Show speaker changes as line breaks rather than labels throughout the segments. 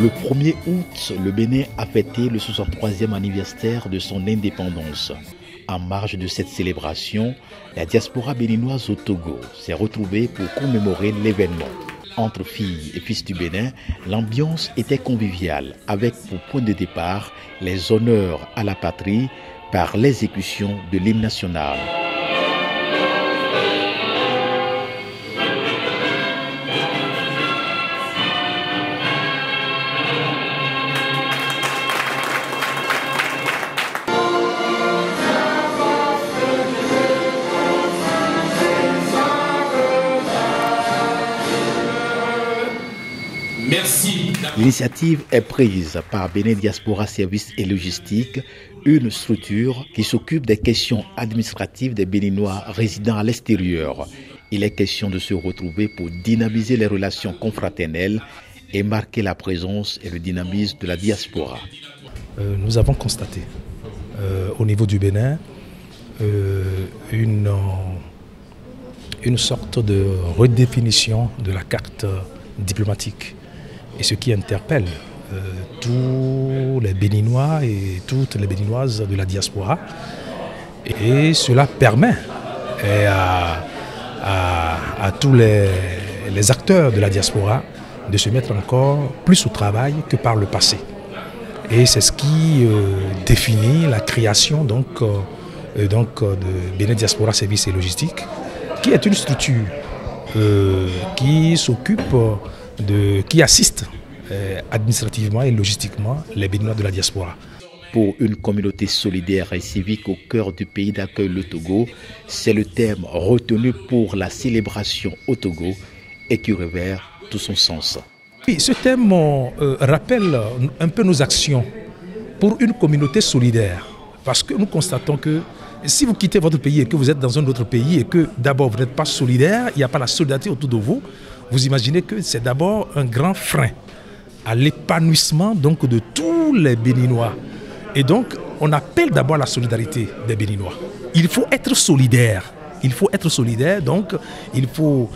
Le 1er août, le Bénin a fêté le 63e anniversaire de son indépendance. En marge de cette célébration, la diaspora béninoise au Togo s'est retrouvée pour commémorer l'événement. Entre filles et fils du Bénin, l'ambiance était conviviale, avec pour point de départ les honneurs à la patrie par l'exécution de l'hymne national. L'initiative est prise par Bénin Diaspora Services et Logistique, une structure qui s'occupe des questions administratives des Béninois résidant à l'extérieur. Il est question de se retrouver pour dynamiser les relations confraternelles et marquer la présence et le dynamisme de la diaspora.
Nous avons constaté au niveau du Bénin une sorte de redéfinition de la carte diplomatique. Et ce qui interpelle tous les Béninois et toutes les Béninoises de la diaspora. Et cela permet à tous les acteurs de la diaspora de se mettre encore plus au travail que par le passé. Et c'est ce qui définit la création de Bénin Diaspora Services et Logistique, qui est une structure qui s'occupe qui assiste administrativement et logistiquement les Béninois de la diaspora.
Pour une communauté solidaire et civique au cœur du pays d'accueil, le Togo, c'est le thème retenu pour la célébration au Togo et qui revêt tout son sens.
Oui, ce thème rappelle un peu nos actions pour une communauté solidaire. Parce que nous constatons que si vous quittez votre pays et que vous êtes dans un autre pays et que d'abord vous n'êtes pas solidaire, il n'y a pas la solidarité autour de vous, vous imaginez que c'est d'abord un grand frein à l'épanouissement donc de tous les Béninois. Et donc, on appelle d'abord la solidarité des Béninois. Il faut être solidaire. Il faut être solidaire, donc il faut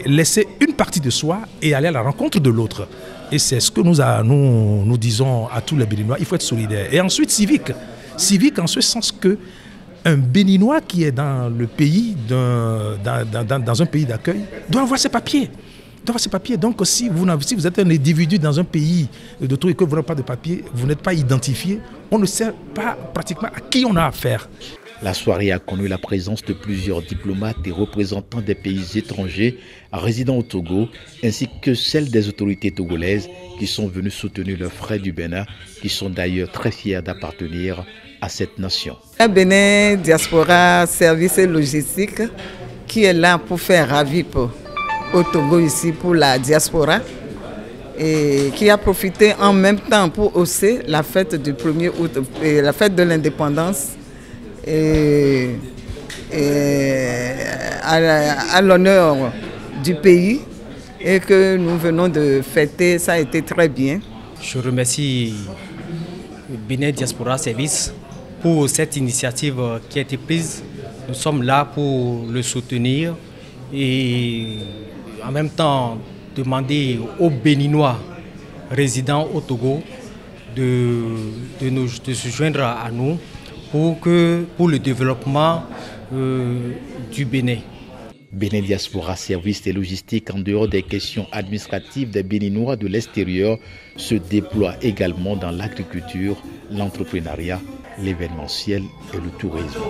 laisser une partie de soi et aller à la rencontre de l'autre. Et c'est ce que nous disons à tous les Béninois, il faut être solidaire. Et ensuite civique. Civique en ce sens que un Béninois qui est dans le pays, dans un pays d'accueil, doit avoir ses papiers. Donc si vous êtes un individu dans un pays de tout et que vous n'avez pas de papier, vous n'êtes pas identifié, on ne sait pas pratiquement à qui on a affaire.
La soirée a connu la présence de plusieurs diplomates et représentants des pays étrangers résidant au Togo, ainsi que celle des autorités togolaises qui sont venues soutenir leurs frères du Bénin, qui sont d'ailleurs très fiers d'appartenir à cette nation.
Bénin Diaspora Services et Logistique qui est là pour faire RAVIP au Togo ici pour la diaspora et qui a profité en même temps pour hausser la fête du 1er août, et la fête de l'indépendance et à l'honneur du pays et que nous venons de fêter. Ça a été très bien.
Je remercie Bénin Diaspora Service pour cette initiative qui a été prise. Nous sommes là pour le soutenir et en même temps demander aux Béninois résidant au Togo de se joindre à nous pour le développement du Bénin.
Bénin Diaspora Services et Logistique, en dehors des questions administratives des Béninois de l'extérieur, se déploie également dans l'agriculture, l'entrepreneuriat, l'événementiel et le tourisme.